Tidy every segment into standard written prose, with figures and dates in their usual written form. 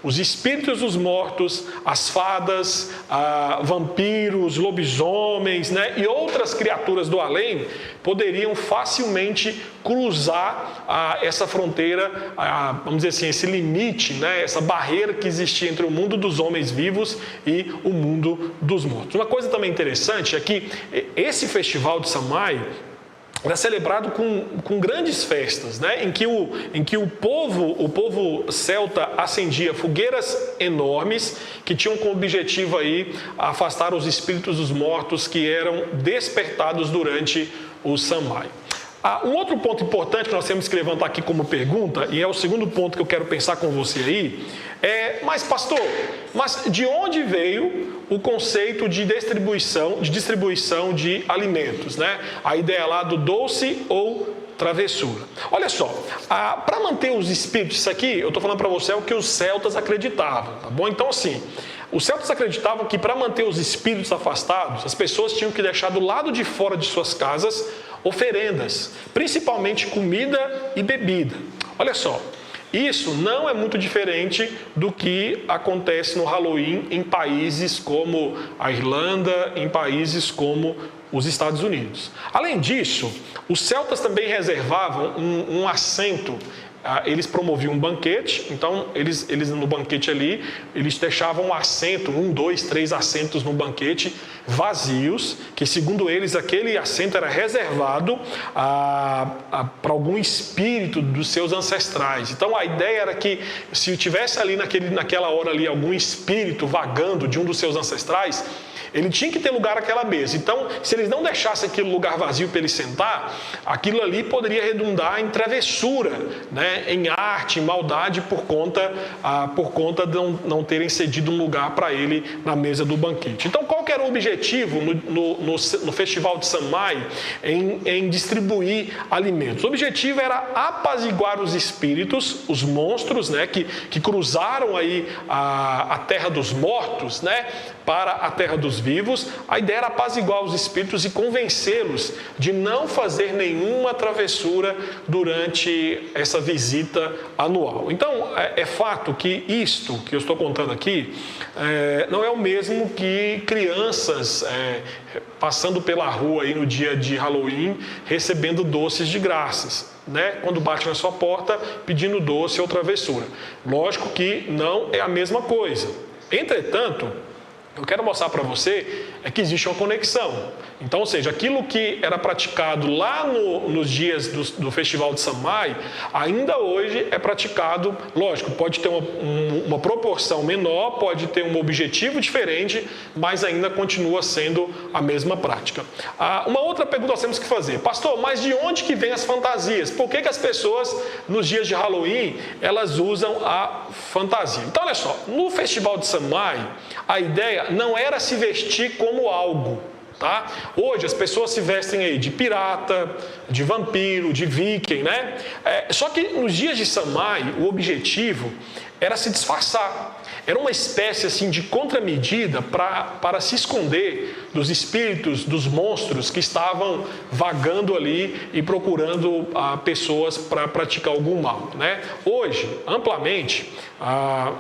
os espíritos dos mortos, as fadas, vampiros, lobisomens, né, e outras criaturas do além poderiam facilmente cruzar essa fronteira, vamos dizer assim, esse limite, né, essa barreira que existia entre o mundo dos homens vivos e o mundo dos mortos. Uma coisa também interessante é que esse festival de Samhain era celebrado com grandes festas, né? em que o povo celta acendia fogueiras enormes que tinham como objetivo aí afastar os espíritos dos mortos que eram despertados durante o Samhain. Um outro ponto importante que nós temos que levantar aqui como pergunta, e é o segundo ponto que eu quero pensar com você aí, mas pastor, de onde veio o conceito de distribuição de alimentos, né? A ideia lá do doce ou travessura. Olha só, para manter os espíritos, isso aqui eu estou falando para você é o que os celtas acreditavam, tá bom? Então assim, os celtas acreditavam que para manter os espíritos afastados, as pessoas tinham que deixar do lado de fora de suas casas oferendas, principalmente comida e bebida. Olha só, isso não é muito diferente do que acontece no Halloween em países como a Irlanda, em países como os Estados Unidos. Além disso, os celtas também reservavam um assento. Eles promoviam um banquete, então eles no banquete ali, eles deixavam um assento, 1, 2, 3 assentos no banquete vazios, que segundo eles aquele assento era reservado para algum espírito dos seus ancestrais. Então a ideia era que se tivesse ali naquela hora ali algum espírito vagando de um dos seus ancestrais, ele tinha que ter lugar naquela mesa. Então, se eles não deixassem aquele lugar vazio para ele sentar, aquilo ali poderia redundar em travessura, né? Em arte, em maldade, por conta de não terem cedido um lugar para ele na mesa do banquete. Então, qual que era o objetivo no Festival de Samhain em distribuir alimentos? O objetivo era apaziguar os espíritos, os monstros, né? que cruzaram aí a terra dos mortos, né? Para a terra dos vivos. A ideia era apaziguar os espíritos e convencê-los de não fazer nenhuma travessura durante essa visita anual. Então, é fato que isto que eu estou contando aqui não é o mesmo que crianças passando pela rua aí no dia de Halloween recebendo doces de graças, né? Quando bate na sua porta pedindo doce ou travessura. Lógico que não é a mesma coisa. Entretanto, eu quero mostrar para você que existe uma conexão. Então, ou seja, aquilo que era praticado lá nos dias do Festival de Samhain, ainda hoje é praticado, lógico, pode ter uma proporção menor, pode ter um objetivo diferente, mas ainda continua sendo a mesma prática. Uma outra pergunta nós temos que fazer: pastor, mas de onde que vem as fantasias? Por que as pessoas, nos dias de Halloween, elas usam a fantasia? Então, olha só, no Festival de Samhain, a ideia não era se vestir como algo, tá? Hoje as pessoas se vestem aí de pirata, de vampiro, de viking, né? Só que nos dias de Samhain, o objetivo era se disfarçar. Era uma espécie assim de contramedida para se esconder dos espíritos, dos monstros que estavam vagando ali e procurando pessoas para praticar algum mal, né? Hoje, amplamente,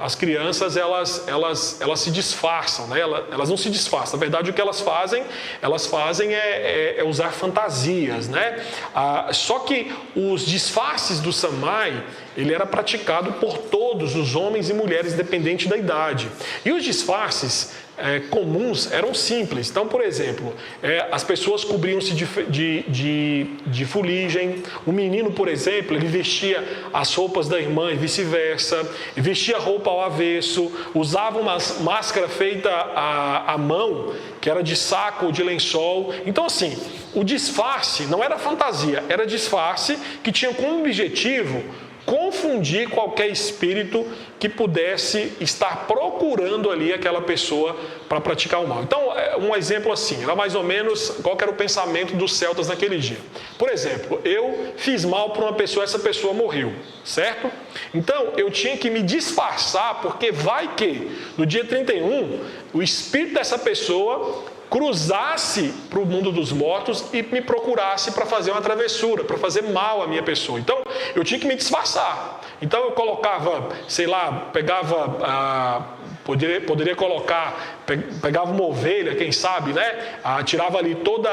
as crianças elas se disfarçam, né? Elas não se disfarçam. Na verdade, o que elas fazem é usar fantasias, né? Só que os disfarces do Samhain, ele era praticado por todos os homens e mulheres, independente da idade. E os disfarces comuns eram simples. Então, por exemplo, as pessoas cobriam-se de fuligem. O menino, por exemplo, ele vestia as roupas da irmã e vice-versa, vestia roupa ao avesso, usava uma máscara feita à mão, que era de saco ou de lençol. Então, assim, o disfarce não era fantasia, era disfarce que tinha como objetivo confundir qualquer espírito que pudesse estar procurando ali aquela pessoa para praticar o mal. Então, um exemplo assim, era mais ou menos qual era o pensamento dos celtas naquele dia. Por exemplo, eu fiz mal para uma pessoa, essa pessoa morreu, certo? Então, eu tinha que me disfarçar, porque vai que no dia 31, o espírito dessa pessoa cruzasse para o mundo dos mortos e me procurasse para fazer uma travessura, para fazer mal à minha pessoa. Então, eu tinha que me disfarçar. Então eu colocava, sei lá, poderia colocar, pegava uma ovelha, quem sabe, né? Tirava ali toda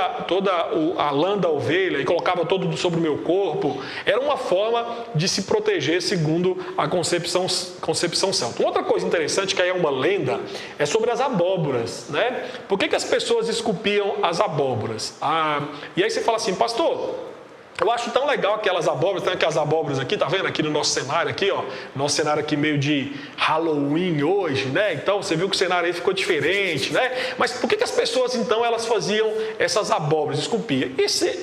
a lã da ovelha e colocava todo sobre o meu corpo. Era uma forma de se proteger segundo a concepção celta. Outra coisa interessante, que aí é uma lenda, é sobre as abóboras, né? Por que as pessoas esculpiam as abóboras? E aí você fala assim, pastor, eu acho tão legal aquelas abóboras, tem aquelas abóboras aqui, tá vendo aqui no nosso cenário aqui, ó, nosso cenário aqui meio de Halloween hoje, né? Então você viu que o cenário aí ficou diferente, né? Mas por que as pessoas então elas faziam essas abóboras, esculpiam?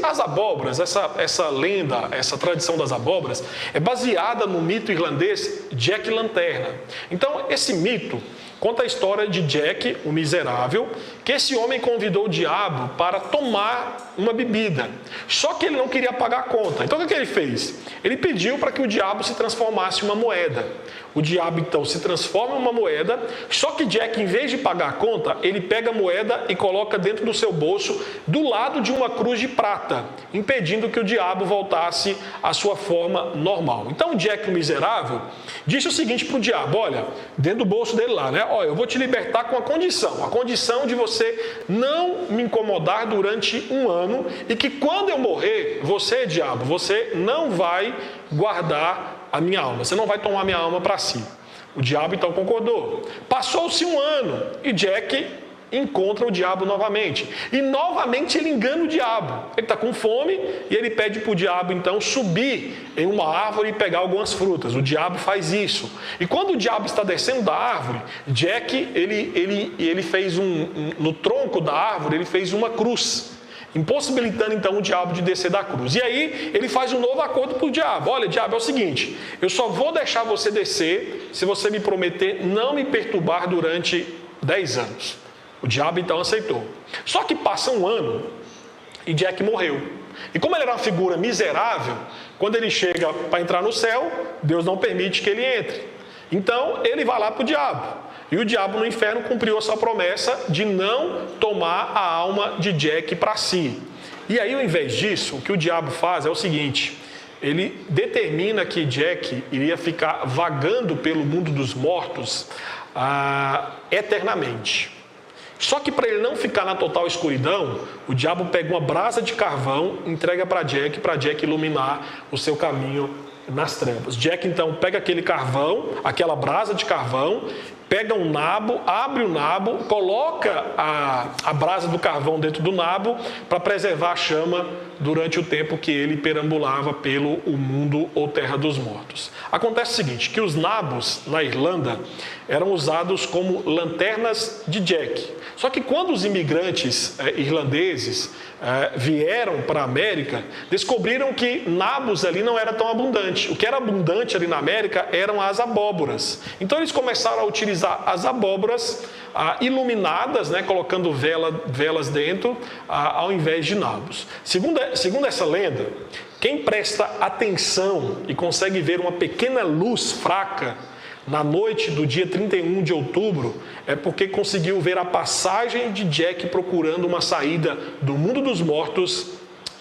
As abóboras, essa lenda, essa tradição das abóboras é baseada no mito irlandês Jack Lanterna. Então esse mito conta a história de Jack, o miserável, que esse homem convidou o diabo para tomar uma bebida. Só que ele não queria pagar a conta. Então o que ele fez? Ele pediu para que o diabo se transformasse em uma moeda. O diabo então se transforma em uma moeda, só que Jack, em vez de pagar a conta, ele pega a moeda e coloca dentro do seu bolso, do lado de uma cruz de prata, impedindo que o diabo voltasse à sua forma normal. Então Jack, o miserável, disse o seguinte para o diabo, olha, dentro do bolso dele lá, né? Olha, eu vou te libertar com a condição de você não me incomodar durante 1 ano e que quando eu morrer, você, diabo, você não vai guardar a minha alma, você não vai tomar minha alma para si. O diabo então concordou. Passou-se 1 ano e Jack encontra o diabo novamente. E novamente ele engana o diabo. Ele está com fome e ele pede para o diabo então subir em uma árvore e pegar algumas frutas. O diabo faz isso. E quando o diabo está descendo da árvore, Jack, ele fez no tronco da árvore, ele fez uma cruz, impossibilitando então o diabo de descer da cruz. E aí ele faz um novo acordo para o diabo. Olha, diabo, é o seguinte, eu só vou deixar você descer se você me prometer não me perturbar durante 10 anos. O diabo então aceitou. Só que passa 1 ano e Jack morreu. E como ele era uma figura miserável, quando ele chega para entrar no céu, Deus não permite que ele entre. Então ele vai lá para o diabo. E o diabo no inferno cumpriu a sua promessa de não tomar a alma de Jack para si. E aí, ao invés disso, o que o diabo faz é o seguinte, ele determina que Jack iria ficar vagando pelo mundo dos mortos eternamente. Só que para ele não ficar na total escuridão, o diabo pega uma brasa de carvão, entrega para Jack iluminar o seu caminho nas trevas. Jack então pega aquele carvão, aquela brasa de carvão, pega um nabo, abre o nabo, coloca a brasa do carvão dentro do nabo para preservar a chama durante o tempo que ele perambulava pelo o mundo ou terra dos mortos. Acontece o seguinte, que os nabos na Irlanda eram usados como lanternas de Jack. Só que quando os imigrantes irlandeses vieram para a América, descobriram que nabos ali não era tão abundante. O que era abundante ali na América eram as abóboras. Então eles começaram a utilizar as abóboras iluminadas, né, colocando velas dentro, ao invés de nabos. Segundo essa lenda, quem presta atenção e consegue ver uma pequena luz fraca na noite do dia 31 de outubro, é porque conseguiu ver a passagem de Jack procurando uma saída do mundo dos mortos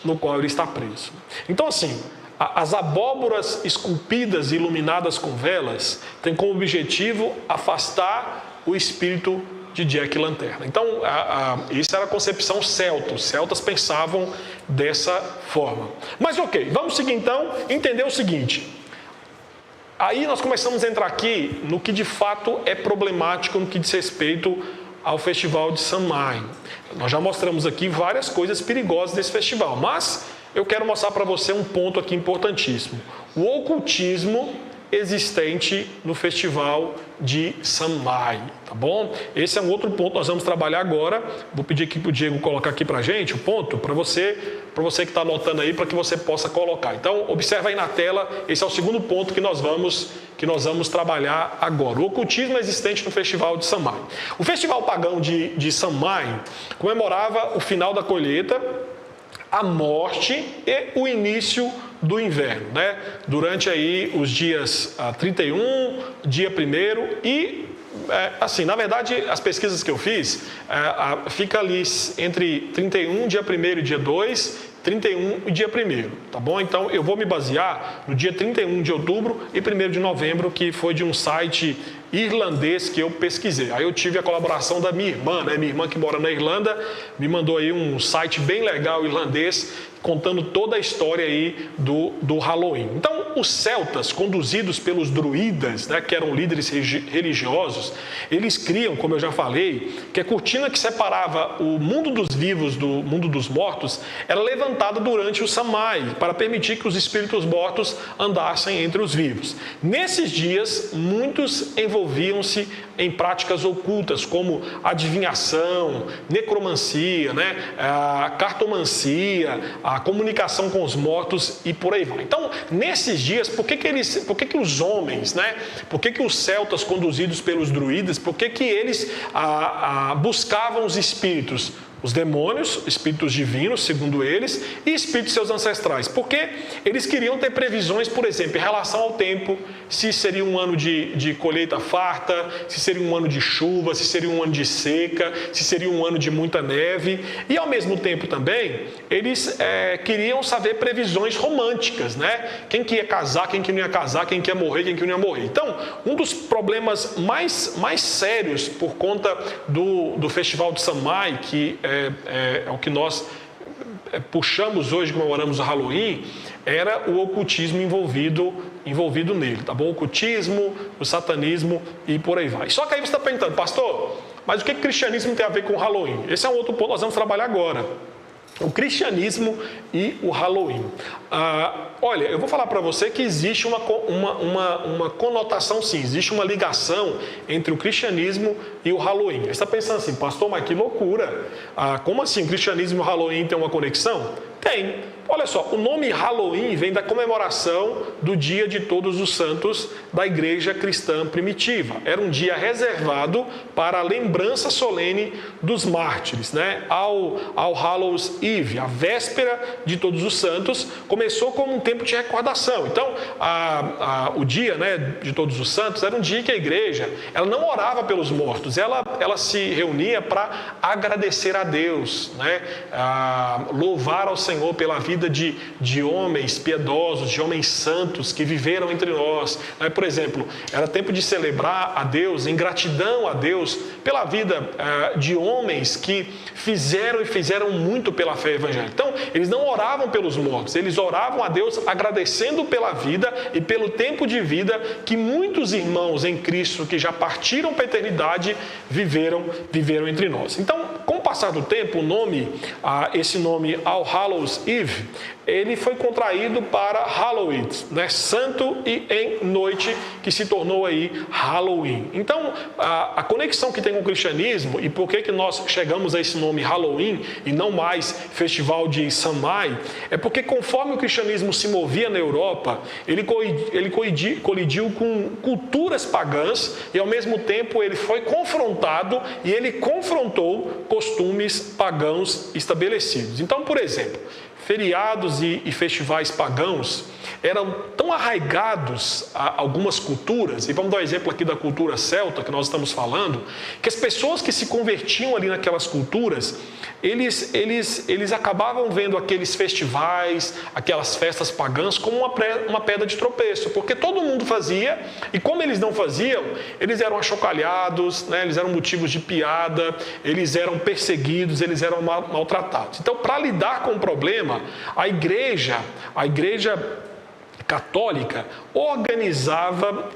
no qual ele está preso. Então assim, as abóboras esculpidas e iluminadas com velas têm como objetivo afastar o espírito de Jack Lanterna. Então, isso era a concepção celta. Os celtas pensavam dessa forma. Mas ok, vamos seguir então, entender o seguinte. Aí nós começamos a entrar aqui no que de fato é problemático no que diz respeito ao festival de Samhain. Nós já mostramos aqui várias coisas perigosas desse festival, mas eu quero mostrar para você um ponto aqui importantíssimo. O ocultismo existente no festival de Samhain, tá bom? Esse é um outro ponto que nós vamos trabalhar agora. Vou pedir aqui para o Diego colocar aqui para a gente o ponto, para você que está anotando aí, para que você possa colocar. Então, observa aí na tela, esse é o segundo ponto que nós vamos trabalhar agora. O ocultismo existente no festival de Samhain. O festival pagão de Samhain comemorava o final da colheita, a morte e o início do inverno, né? Durante aí os dias 31, dia 1º e, assim, na verdade, as pesquisas que eu fiz, fica ali entre 31, dia 1º e dia 2, 31 e dia 1º, tá bom? Então eu vou me basear no dia 31 de outubro e 1º de novembro, que foi de um site irlandês que eu pesquisei. Aí eu tive a colaboração da minha irmã, né? Minha irmã que mora na Irlanda, me mandou aí um site bem legal irlandês, contando toda a história aí do Halloween. Então, os celtas, conduzidos pelos druidas, né, que eram líderes religiosos, eles criam, como eu já falei, que a cortina que separava o mundo dos vivos do mundo dos mortos era levantada durante o Samhain, para permitir que os espíritos mortos andassem entre os vivos. Nesses dias, muitos envolviam-se em práticas ocultas, como adivinhação, necromancia, né, a cartomancia, a comunicação com os mortos e por aí vai. Então, nesses dias, por que os homens, né, por que os celtas conduzidos pelos druidas, por que eles buscavam os espíritos? Os demônios, espíritos divinos, segundo eles, e espíritos seus ancestrais. Porque eles queriam ter previsões, por exemplo, em relação ao tempo, se seria um ano de colheita farta, se seria um ano de chuva, se seria um ano de seca, se seria um ano de muita neve. E, ao mesmo tempo, também, eles queriam saber previsões românticas, né? Quem que ia casar, quem que não ia casar, quem que ia morrer, quem que não ia morrer. Então, um dos problemas mais sérios por conta do Festival de Samhain, que é o que nós puxamos hoje, comemoramos o Halloween, era o ocultismo envolvido nele, tá bom? O ocultismo, o satanismo e por aí vai. Só que aí você está perguntando, pastor, mas o que o cristianismo tem a ver com o Halloween? Esse é um outro ponto que nós vamos trabalhar agora. O cristianismo e o Halloween. Olha, eu vou falar para você que existe uma conotação, sim, existe uma ligação entre o cristianismo e o Halloween. Você está pensando assim, pastor, mas que loucura! Como assim o cristianismo e o Halloween têm uma conexão? Tem. Olha só, o nome Halloween vem da comemoração do Dia de Todos os Santos da Igreja Cristã Primitiva. Era um dia reservado para a lembrança solene dos mártires, né? Ao Hallows Eve, a véspera de Todos os Santos, começou como um tempo de recordação. Então, o dia, né, de Todos os Santos era um dia que a igreja ela não orava pelos mortos, ela se reunia para agradecer a Deus, né? Louvar ao Senhor pela vida de homens piedosos, de homens santos que viveram entre nós. Por exemplo, era tempo de celebrar a Deus, em gratidão a Deus, pela vida de homens que fizeram muito pela fé evangélica. Então, eles não oravam pelos mortos, eles oravam a Deus agradecendo pela vida e pelo tempo de vida que muitos irmãos em Cristo que já partiram para a eternidade viveram entre nós. Então, com o passar do tempo, esse nome All Hallows Eve, ele foi contraído para Halloween, né? Santo e em noite, que se tornou aí Halloween. Então, a conexão que tem com o cristianismo e por que nós chegamos a esse nome Halloween e não mais Festival de Samhain, é porque conforme o cristianismo se movia na Europa, ele colidiu com culturas pagãs e ao mesmo tempo ele foi confrontado e ele confrontou costumes pagãos estabelecidos. Então, por exemplo, feriados e festivais pagãos eram tão arraigados a algumas culturas, e vamos dar um exemplo aqui da cultura celta que nós estamos falando, que as pessoas que se convertiam ali naquelas culturas, eles acabavam vendo aqueles festivais, aquelas festas pagãs como uma pedra de tropeço, porque todo mundo fazia, e como eles não faziam, eles eram achocalhados, né? Eles eram motivos de piada, eles eram perseguidos, eles eram maltratados. Então, para lidar com o problema, a igreja católica organizava,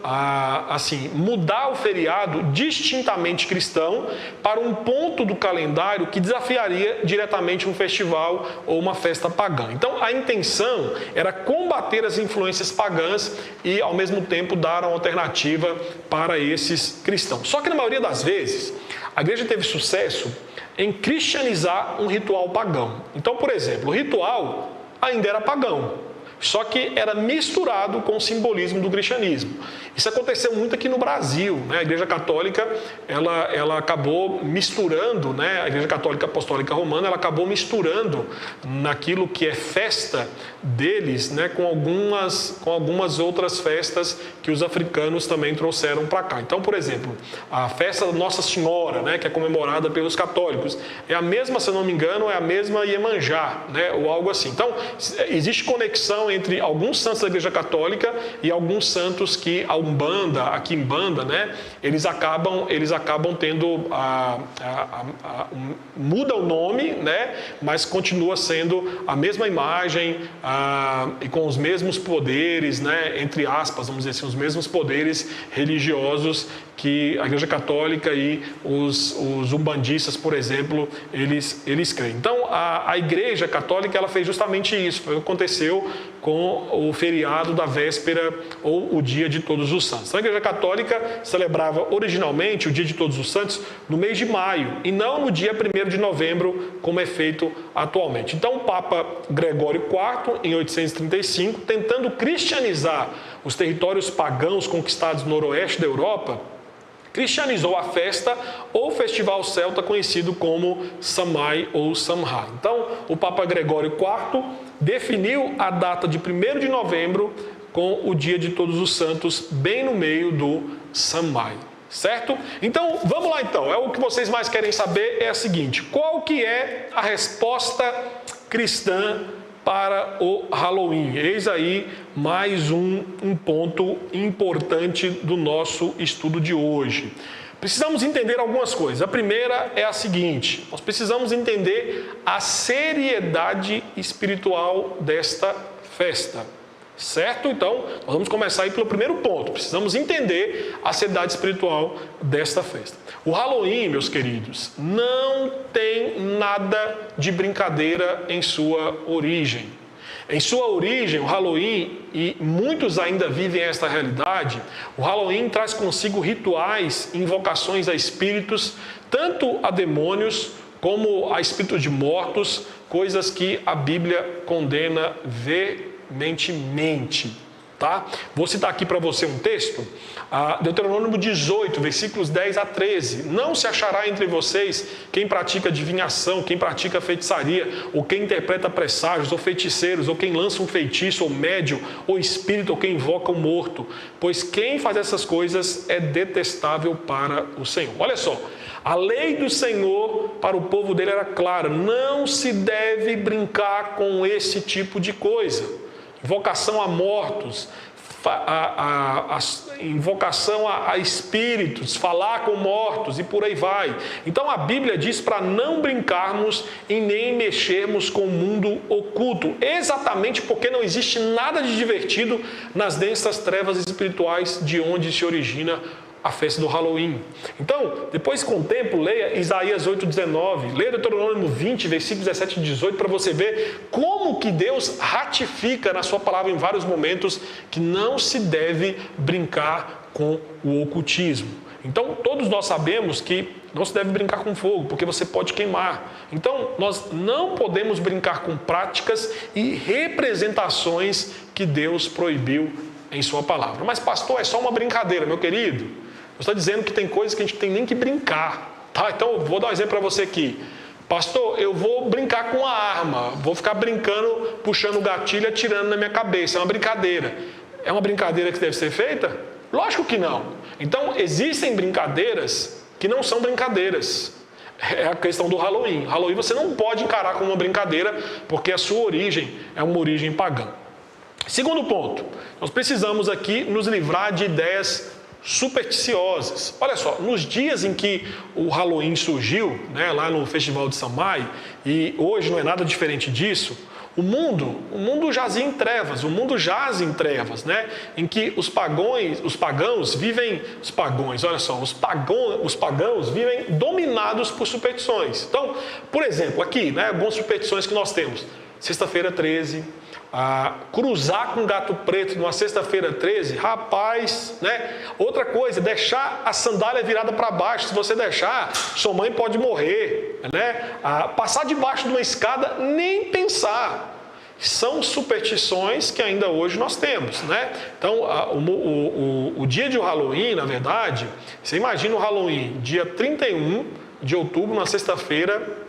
mudar o feriado distintamente cristão para um ponto do calendário que desafiaria diretamente um festival ou uma festa pagã. Então, a intenção era combater as influências pagãs e, ao mesmo tempo, dar uma alternativa para esses cristãos. Só que, na maioria das vezes, a igreja teve sucesso em cristianizar um ritual pagão. Então, por exemplo, o ritual ainda era pagão, só que era misturado com o simbolismo do cristianismo. Isso aconteceu muito aqui no Brasil, né? A Igreja Católica, ela acabou misturando, né? A Igreja Católica Apostólica Romana, ela acabou misturando naquilo que é festa deles, né? Com algumas outras festas que os africanos também trouxeram para cá. Então, por exemplo, a festa da Nossa Senhora, né? Que é comemorada pelos católicos, é a mesma, se eu não me engano, é a mesma Iemanjá, né? Ou algo assim. Então, existe conexão entre alguns santos da Igreja Católica e alguns santos que a Umbanda, a Quimbanda, né? Eles acabam tendo muda o nome, né? Mas continua sendo a mesma imagem e com os mesmos poderes, né? Entre aspas, vamos dizer assim, os mesmos poderes religiosos que a Igreja Católica e os umbandistas, por exemplo, eles creem. Então, a Igreja Católica, ela fez justamente isso. Foi o que aconteceu com o feriado da véspera ou o Dia de Todos os Santos. Então, a Igreja Católica celebrava originalmente o Dia de Todos os Santos no mês de maio e não no dia 1º de novembro, como é feito atualmente. Então, o Papa Gregório IV, em 835, tentando cristianizar os territórios pagãos conquistados no noroeste da Europa, cristianizou a festa ou festival celta conhecido como Samhain ou Samhain. Então, o Papa Gregório IV definiu a data de 1º de novembro com o Dia de Todos os Santos, bem no meio do Samhain, certo? Então, vamos lá então. O que vocês mais querem saber é a seguinte: qual que é a resposta cristã para o Halloween? Eis aí mais um ponto importante do nosso estudo de hoje. Precisamos entender algumas coisas. A primeira é a seguinte: nós precisamos entender a seriedade espiritual desta festa, certo? Então, nós vamos começar aí pelo primeiro ponto. Precisamos entender a seriedade espiritual desta festa. O Halloween, meus queridos, não tem nada de brincadeira em sua origem. Em sua origem, o Halloween, e muitos ainda vivem esta realidade, o Halloween traz consigo rituais, invocações a espíritos, tanto a demônios como a espíritos de mortos, coisas que a Bíblia condena veementemente. Tá? Vou citar aqui para você um texto, Deuteronômio 18, versículos 10 a 13. Não se achará entre vocês quem pratica adivinhação, quem pratica feitiçaria, ou quem interpreta presságios, ou feiticeiros, ou quem lança um feitiço, ou médium, ou espírito, ou quem invoca o morto. Pois quem faz essas coisas é detestável para o Senhor. Olha só, a lei do Senhor para o povo dele era clara: não se deve brincar com esse tipo de coisa. Invocação a mortos, invocação a espíritos, falar com mortos e por aí vai. Então a Bíblia diz para não brincarmos e nem mexermos com o mundo oculto, exatamente porque não existe nada de divertido nas densas trevas espirituais de onde se origina a festa do Halloween. Então, depois com o tempo, leia Isaías 8,19, leia Deuteronômio 20, versículos 17 e 18, para você ver como que Deus ratifica na sua palavra em vários momentos que não se deve brincar com o ocultismo. Então, todos nós sabemos que não se deve brincar com fogo, porque você pode queimar. Então, nós não podemos brincar com práticas e representações que Deus proibiu em sua palavra. Mas, pastor, é só uma brincadeira, meu querido. Eu estou dizendo que tem coisas que a gente tem nem que brincar, tá? Então, eu vou dar um exemplo para você aqui. Pastor, eu vou brincar com a arma, vou ficar brincando, puxando o gatilho e atirando na minha cabeça. É uma brincadeira. É uma brincadeira que deve ser feita? Lógico que não. Então, existem brincadeiras que não são brincadeiras. É a questão do Halloween. Halloween você não pode encarar como uma brincadeira, porque a sua origem é uma origem pagã. Segundo ponto, nós precisamos aqui nos livrar de ideias supersticiosas. Olha só, nos dias em que o Halloween surgiu, né, lá no Festival de Samhain, e hoje não é nada diferente disso, o mundo jazia em trevas, o mundo jaz em trevas, né, em que os pagãos vivem dominados por superstições. Então, por exemplo, aqui, né, algumas superstições que nós temos. Sexta-feira 13, cruzar com gato preto numa sexta-feira 13, rapaz, né? Outra coisa, deixar a sandália virada para baixo. Se você deixar, sua mãe pode morrer, né? Passar debaixo de uma escada, nem pensar. são superstições que ainda hoje nós temos, né? Então, o dia de Halloween, na verdade, você imagina o Halloween, dia 31 de outubro, na sexta-feira,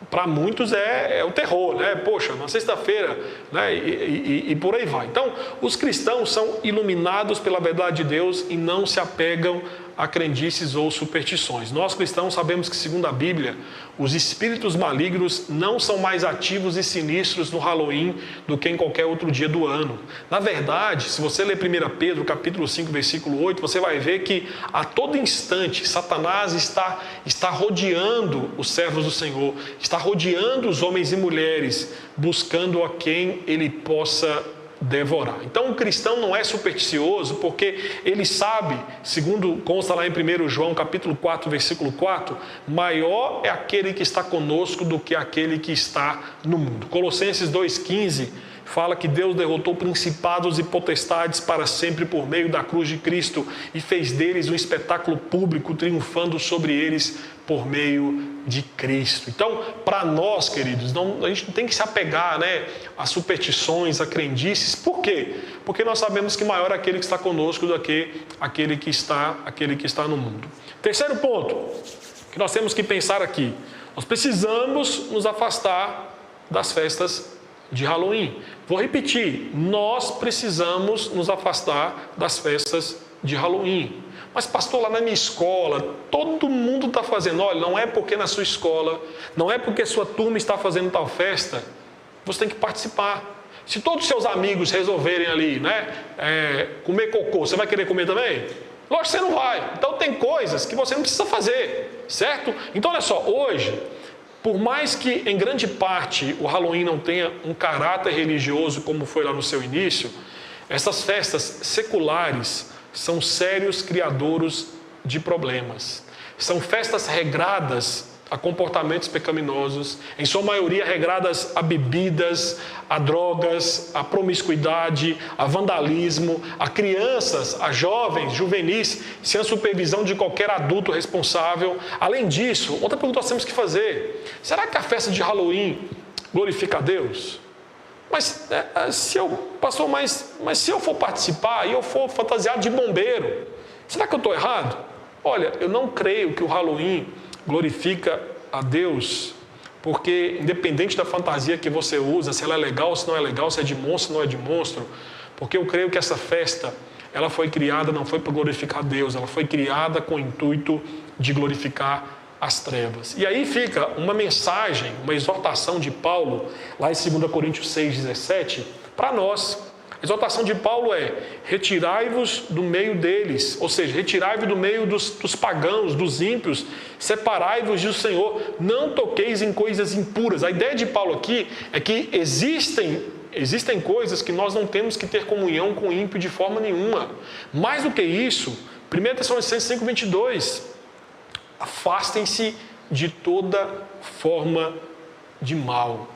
para muitos é o terror, né? Poxa, na sexta-feira, né? E por aí vai. Então, os cristãos são iluminados pela verdade de Deus e não se apegam a crendices ou superstições. Nós cristãos sabemos que, segundo a Bíblia, os espíritos malignos não são mais ativos e sinistros no Halloween do que em qualquer outro dia do ano. Na verdade, se você ler 1 Pedro, capítulo 5, versículo 8, você vai ver que a todo instante Satanás está rodeando os servos do Senhor, está rodeando os homens e mulheres, buscando a quem ele possa devorar. Então o cristão não é supersticioso porque ele sabe, segundo consta lá em 1 João capítulo 4, versículo 4, maior é aquele que está conosco do que aquele que está no mundo. Colossenses 2,15 fala que Deus derrotou principados e potestades para sempre por meio da cruz de Cristo e fez deles um espetáculo público, triunfando sobre eles por meio de Cristo. Então, para nós, queridos, a gente não tem que se apegar, né, a superstições, a crendices. Por quê? Porque nós sabemos que maior é aquele que está conosco do que aquele que está no mundo. Terceiro ponto que nós temos que pensar aqui: nós precisamos nos afastar das festas de Halloween. Vou repetir, nós precisamos nos afastar das festas de Halloween. Mas pastor, lá na minha escola, todo mundo está fazendo. Olha, não é porque na sua escola, não é porque sua turma está fazendo tal festa, você tem que participar. Se todos os seus amigos resolverem ali, né, comer cocô, você vai querer comer também? Lógico que você não vai. Então tem coisas que você não precisa fazer, certo? Então olha só, hoje, por mais que em grande parte o Halloween não tenha um caráter religioso como foi lá no seu início, essas festas seculares são sérios criadouros de problemas. São festas regradas a comportamentos pecaminosos, em sua maioria regradas a bebidas, a drogas, a promiscuidade, a vandalismo, a crianças, a jovens, juvenis, sem a supervisão de qualquer adulto responsável. Além disso, outra pergunta nós temos que fazer: será que a festa de Halloween glorifica a Deus? Mas se eu for participar e eu for fantasiado de bombeiro, será que eu estou errado? Olha, eu não creio que o Halloween glorifica a Deus, porque independente da fantasia que você usa, se ela é legal, se não é legal, se é de monstro, não é de monstro, porque eu creio que essa festa, ela foi criada, não foi para glorificar a Deus, ela foi criada com o intuito de glorificar as trevas. E aí fica uma mensagem, uma exortação de Paulo, lá em 2 Coríntios 6,17, para nós. A exortação de Paulo é: retirai-vos do meio deles, ou seja, retirai-vos do meio dos pagãos, dos ímpios, separai-vos do Senhor, não toqueis em coisas impuras. A ideia de Paulo aqui é que existem coisas que nós não temos que ter comunhão com o ímpio de forma nenhuma. Mais do que isso, 1 Tessalonicenses 5,22, afastem-se de toda forma de mal.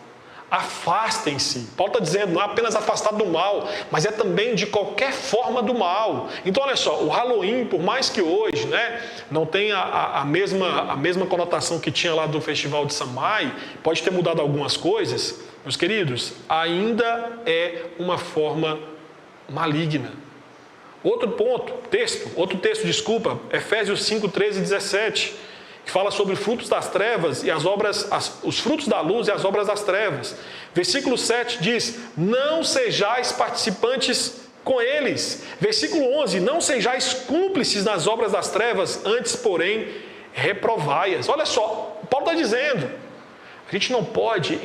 Afastem-se. Paulo está dizendo, não é apenas afastado do mal, mas é também de qualquer forma do mal. Então olha só, o Halloween, por mais que hoje, né, não tenha a mesma conotação que tinha lá do Festival de Samhain, pode ter mudado algumas coisas, meus queridos, ainda é uma forma maligna. Outro texto, Efésios 5, 13 e 17, que fala sobre frutos das trevas e os frutos da luz e as obras das trevas. Versículo 7 diz: não sejais participantes com eles. Versículo 11: não sejais cúmplices nas obras das trevas, antes, porém, reprovai-as. Olha só, Paulo está dizendo, a gente não pode,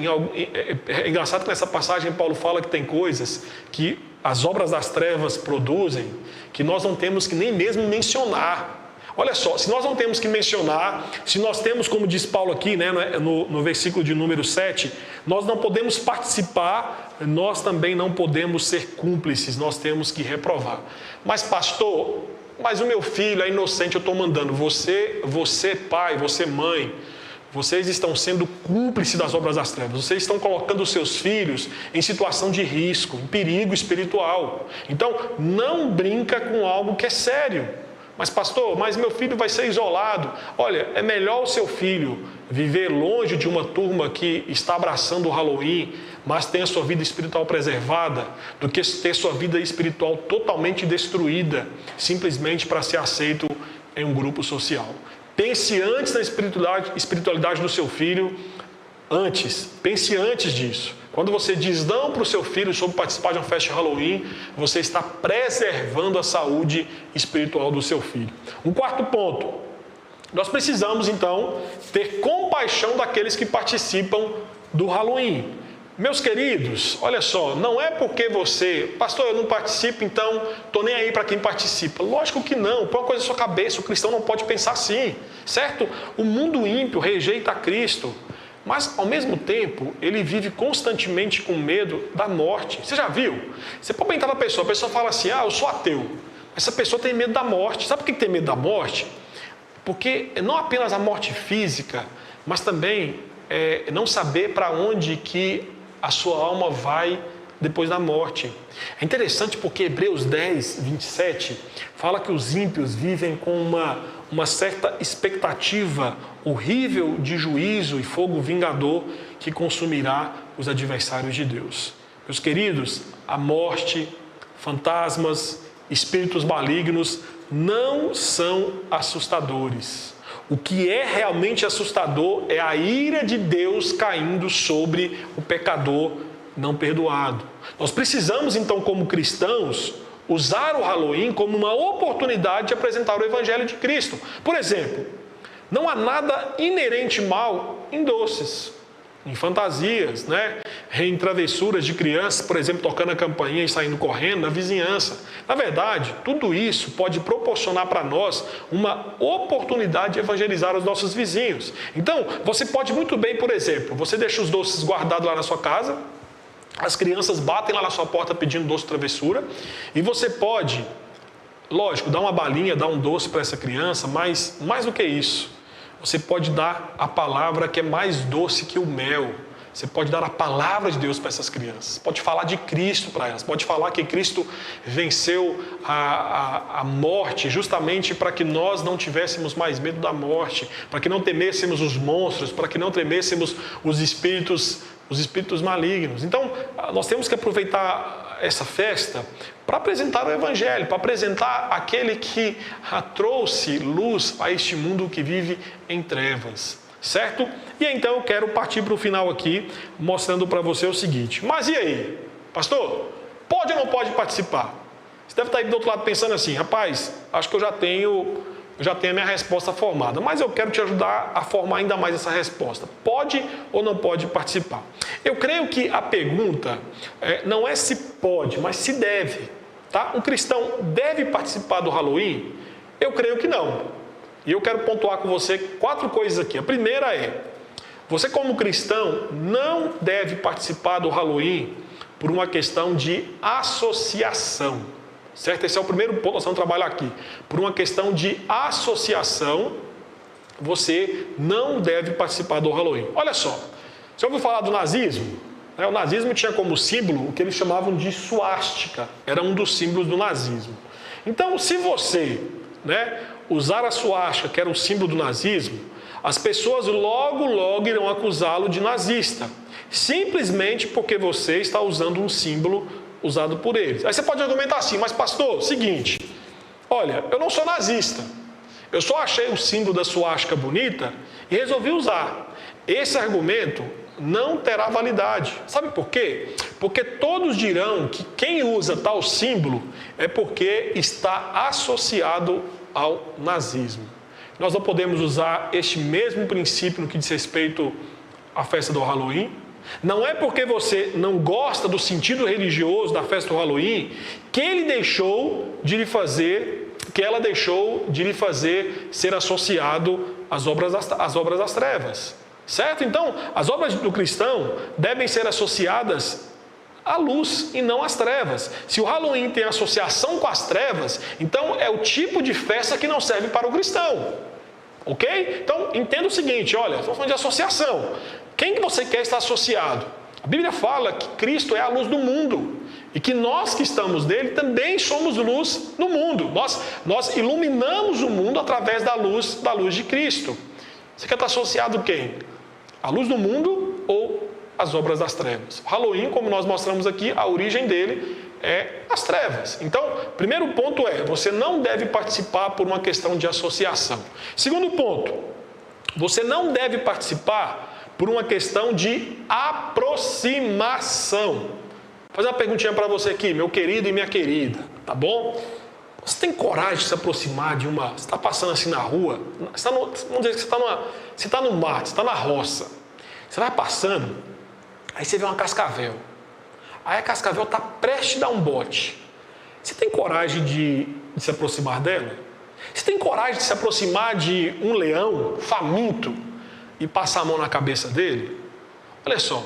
é engraçado que nessa passagem Paulo fala que tem coisas que as obras das trevas produzem, que nós não temos que nem mesmo mencionar. Olha só, se nós não temos que mencionar, se nós temos, como diz Paulo aqui, né, no versículo de número 7, nós não podemos participar, nós também não podemos ser cúmplices, nós temos que reprovar. Mas pastor, mas o meu filho é inocente, eu estou mandando, você pai, você mãe, vocês estão sendo cúmplices das obras das trevas. Vocês estão colocando os seus filhos em situação de risco, em perigo espiritual. Então, não brinca com algo que é sério. Mas pastor, mas meu filho vai ser isolado. Olha, é melhor o seu filho viver longe de uma turma que está abraçando o Halloween, mas tenha sua vida espiritual preservada, do que ter sua vida espiritual totalmente destruída, simplesmente para ser aceito em um grupo social. Pense antes na espiritualidade do seu filho, pense antes disso. Quando você diz não para o seu filho sobre participar de uma festa de Halloween, você está preservando a saúde espiritual do seu filho. Um quarto ponto, nós precisamos então ter compaixão daqueles que participam do Halloween. Meus queridos, olha só, não é porque você, pastor, eu não participo, então estou nem aí para quem participa. Lógico que não, põe uma coisa na sua cabeça, o cristão não pode pensar assim, certo? O mundo ímpio rejeita Cristo, mas ao mesmo tempo ele vive constantemente com medo da morte. Você já viu? Você pode perguntar para a pessoa fala assim, eu sou ateu. Essa pessoa tem medo da morte. Sabe por que tem medo da morte? Porque não apenas a morte física, mas também não saber para onde que a sua alma vai depois da morte. É interessante porque Hebreus 10, 27 fala que os ímpios vivem com uma certa expectativa horrível de juízo e fogo vingador que consumirá os adversários de Deus. Meus queridos, a morte, fantasmas, espíritos malignos não são assustadores. O que é realmente assustador é a ira de Deus caindo sobre o pecador não perdoado. Nós precisamos, então, como cristãos, usar o Halloween como uma oportunidade de apresentar o Evangelho de Cristo. Por exemplo, não há nada inerente mal em doces, em fantasias, em travessuras de crianças, por exemplo, tocando a campainha e saindo correndo na vizinhança. Na verdade, tudo isso pode proporcionar para nós uma oportunidade de evangelizar os nossos vizinhos. Então, você pode muito bem, por exemplo, você deixa os doces guardados lá na sua casa, as crianças batem lá na sua porta pedindo doce de travessura, e você pode, lógico, dar uma balinha, dar um doce para essa criança, mas mais do que isso, você pode dar a palavra que é mais doce que o mel. Você pode dar a palavra de Deus para essas crianças. Pode falar de Cristo para elas. Pode falar que Cristo venceu a morte justamente para que nós não tivéssemos mais medo da morte, para que não temêssemos os monstros, para que não temêssemos os espíritos malignos. Então, nós temos que aproveitar essa festa para apresentar o Evangelho, para apresentar aquele que trouxe luz a este mundo que vive em trevas, certo? E então eu quero partir para o final aqui, mostrando para você o seguinte, mas e aí? Pastor, pode ou não pode participar? Você deve estar aí do outro lado pensando assim, rapaz, acho que eu já tenho a minha resposta formada, mas eu quero te ajudar a formar ainda mais essa resposta. Pode ou não pode participar? Eu creio que a pergunta não é se pode, mas se deve. Tá? Um cristão deve participar do Halloween? Eu creio que não. E eu quero pontuar com você 4 coisas aqui. A primeira é, você como cristão não deve participar do Halloween por uma questão de associação. Certo? Esse é o primeiro ponto que nós vamos trabalhar aqui. Por uma questão de associação, você não deve participar do Halloween. Olha só, você ouviu falar do nazismo? O nazismo tinha como símbolo o que eles chamavam de suástica. Era um dos símbolos do nazismo. Então, se você usar a suástica, que era o símbolo do nazismo, as pessoas logo irão acusá-lo de nazista. Simplesmente porque você está usando um símbolo usado por eles. Aí você pode argumentar assim, mas pastor, seguinte, olha, eu não sou nazista, eu só achei o símbolo da suástica bonita e resolvi usar. Esse argumento não terá validade. Sabe por quê? Porque todos dirão que quem usa tal símbolo é porque está associado ao nazismo. Nós não podemos usar este mesmo princípio no que diz respeito à festa do Halloween. Não é porque você não gosta do sentido religioso da festa do Halloween que ela deixou de lhe fazer ser associado às obras das trevas. Certo? Então, as obras do cristão devem ser associadas à luz e não às trevas. Se o Halloween tem associação com as trevas, então é o tipo de festa que não serve para o cristão. Ok? Então, entenda o seguinte, olha, estamos falando de associação. Quem que você quer estar associado? A Bíblia fala que Cristo é a luz do mundo e que nós que estamos nele também somos luz no mundo. Nós iluminamos o mundo através da luz de Cristo. Você quer estar associado a quem? A luz do mundo ou as obras das trevas. O Halloween, como nós mostramos aqui, a origem dele é as trevas. Então, primeiro ponto é, você não deve participar por uma questão de associação. Segundo ponto, você não deve participar por uma questão de aproximação. Vou fazer uma perguntinha para você aqui, meu querido e minha querida, tá bom? Você tem coragem de se aproximar de uma... Você está passando assim na rua, vamos dizer que você está no mato, você está na roça. Você vai passando, aí você vê uma cascavel. Aí a cascavel está prestes a dar um bote. Você tem coragem de se aproximar dela? Você tem coragem de se aproximar de um leão faminto e passar a mão na cabeça dele? Olha só,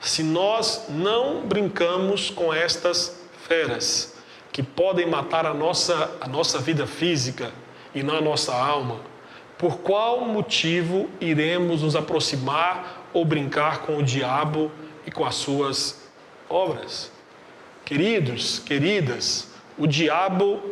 se nós não brincamos com estas feras que podem matar a nossa vida física e não a nossa alma, por qual motivo iremos nos aproximar ou brincar com o diabo e com as suas obras? Queridos, queridas, o diabo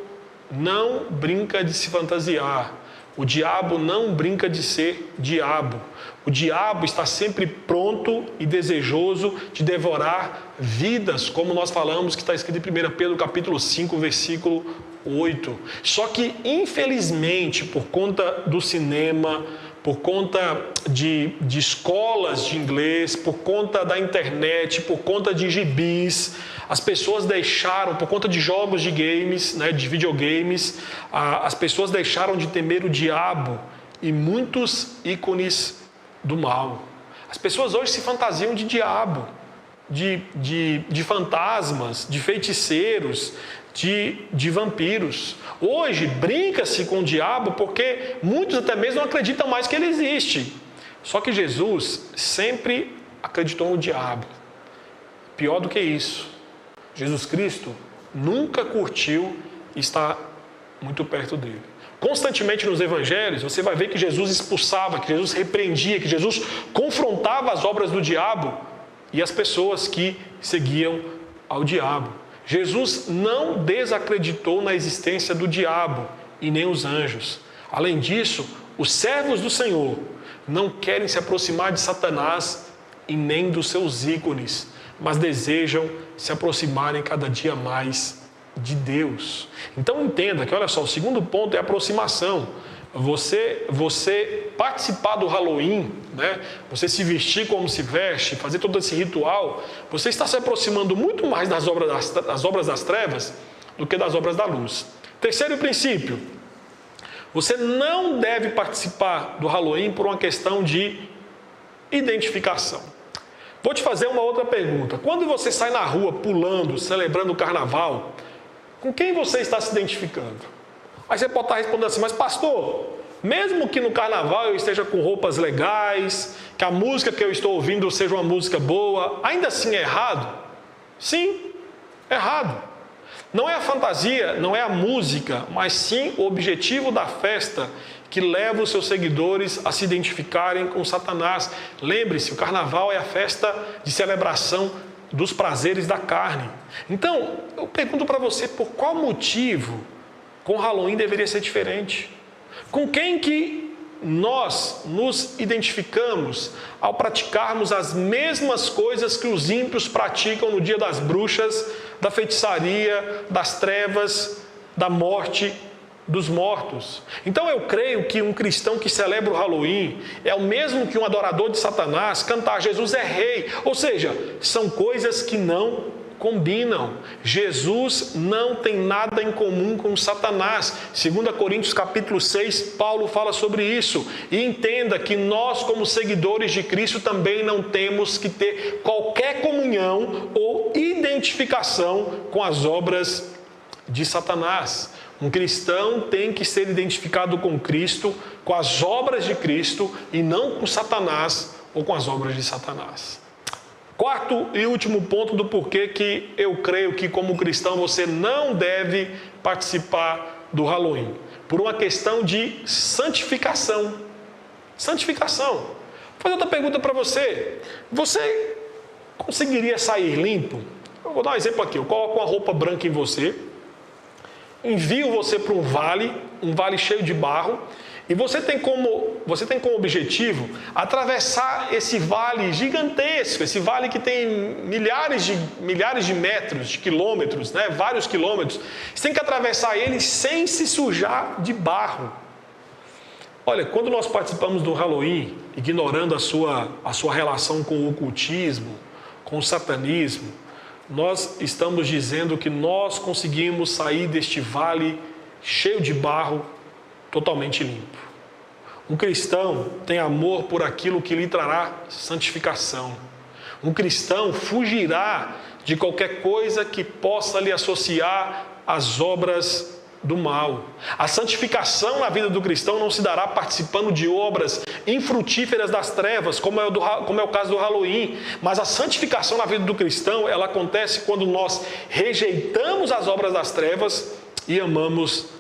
não brinca de se fantasiar. O diabo não brinca de ser diabo. O diabo está sempre pronto e desejoso de devorar vidas, como nós falamos que está escrito em 1 Pedro capítulo 5, versículo 8. Só que, infelizmente, por conta do cinema, por conta de escolas de inglês, por conta da internet, por conta de gibis, as pessoas deixaram, por conta de jogos de games, né, de videogames, as pessoas deixaram de temer o diabo e muitos ícones do mal. As pessoas hoje se fantasiam de diabo, de fantasmas, de feiticeiros, de vampiros. Hoje brinca-se com o diabo porque muitos até mesmo não acreditam mais que ele existe. Só que Jesus sempre acreditou no diabo. Pior do que isso, Jesus Cristo nunca curtiu estar muito perto dele. Constantemente nos evangelhos você vai ver que Jesus expulsava, que Jesus repreendia, que Jesus confrontava as obras do diabo e as pessoas que seguiam ao diabo. Jesus não desacreditou na existência do diabo e nem os anjos. Além disso, os servos do Senhor não querem se aproximar de Satanás e nem dos seus ícones, mas desejam se aproximarem cada dia mais de Deus. Então entenda que, olha só, o segundo ponto é a aproximação. Você participar do Halloween, né? Você se vestir como se veste, fazer todo esse ritual, você está se aproximando muito mais das obras das trevas do que das obras da luz. Terceiro princípio, você não deve participar do Halloween por uma questão de identificação. Vou te fazer uma outra pergunta. Quando você sai na rua pulando, celebrando o carnaval, com quem você está se identificando? Aí você pode estar respondendo assim, mas pastor, mesmo que no carnaval eu esteja com roupas legais, que a música que eu estou ouvindo seja uma música boa, ainda assim é errado? Sim, é errado. Não é a fantasia, não é a música, mas sim o objetivo da festa que leva os seus seguidores a se identificarem com Satanás. Lembre-se, o carnaval é a festa de celebração dos prazeres da carne. Então, eu pergunto para você, por qual motivo com o Halloween deveria ser diferente? Com quem que nós nos identificamos ao praticarmos as mesmas coisas que os ímpios praticam no dia das bruxas, da feitiçaria, das trevas, da morte, dos mortos? Então eu creio que um cristão que celebra o Halloween é o mesmo que um adorador de Satanás cantar Jesus é rei. Ou seja, são coisas que não combinam. Jesus não tem nada em comum com Satanás. 2 Coríntios capítulo 6, Paulo fala sobre isso. E entenda que nós, como seguidores de Cristo, também não temos que ter qualquer comunhão ou identificação com as obras de Satanás. Um cristão tem que ser identificado com Cristo, com as obras de Cristo e não com Satanás ou com as obras de Satanás. Quarto e último ponto do porquê que eu creio que como cristão você não deve participar do Halloween. Por uma questão de santificação. Santificação. Vou fazer outra pergunta para você. Você conseguiria sair limpo? Eu vou dar um exemplo aqui. Eu coloco uma roupa branca em você, envio você para um vale cheio de barro, E você tem como objetivo atravessar esse vale gigantesco, esse vale que tem milhares de metros, de quilômetros, né? Vários quilômetros. Você tem que atravessar ele sem se sujar de barro. Olha, quando nós participamos do Halloween, ignorando a sua relação com o ocultismo, com o satanismo, nós estamos dizendo que nós conseguimos sair deste vale cheio de barro, totalmente limpo. Um cristão tem amor por aquilo que lhe trará santificação. Um cristão fugirá de qualquer coisa que possa lhe associar às obras do mal. A santificação na vida do cristão não se dará participando de obras infrutíferas das trevas, como é o caso do Halloween, mas a santificação na vida do cristão, ela acontece quando nós rejeitamos as obras das trevas e amamos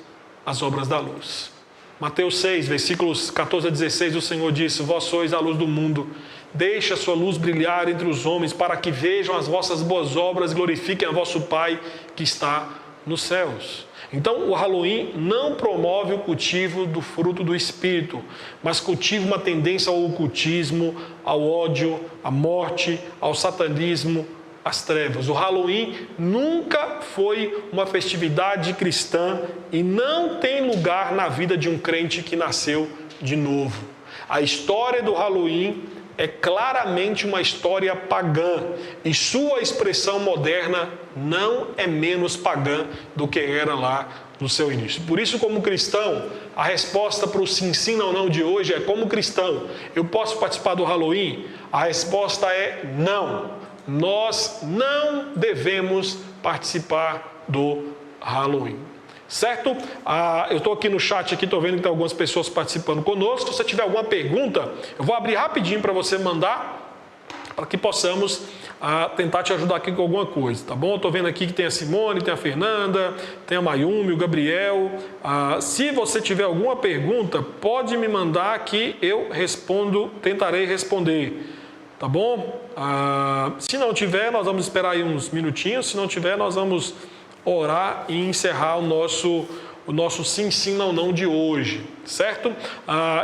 as obras da luz. Mateus 6, versículos 14 a 16, o Senhor disse: vós sois a luz do mundo, deixe a sua luz brilhar entre os homens, para que vejam as vossas boas obras e glorifiquem a vosso Pai que está nos céus. Então, o Halloween não promove o cultivo do fruto do Espírito, mas cultiva uma tendência ao ocultismo, ao ódio, à morte, ao satanismo, às trevas. O Halloween nunca foi uma festividade cristã e não tem lugar na vida de um crente que nasceu de novo. A história do Halloween é claramente uma história pagã e sua expressão moderna não é menos pagã do que era lá no seu início. Por isso, como cristão, a resposta para o sim, sim, não, não de hoje é: como cristão, eu posso participar do Halloween? A resposta é não. Nós não devemos participar do Halloween. Certo? Eu estou aqui no chat, estou vendo que tem algumas pessoas participando conosco. Se você tiver alguma pergunta, eu vou abrir rapidinho para você mandar, para que possamos tentar te ajudar aqui com alguma coisa, tá bom? Estou vendo aqui que tem a Simone, tem a Fernanda, tem a Mayumi, o Gabriel. Se você tiver alguma pergunta, pode me mandar que eu tentarei responder, tá bom? Se não tiver, nós vamos esperar aí uns minutinhos. Se não tiver, nós vamos orar e encerrar o nosso sim, sim, não, não de hoje, certo?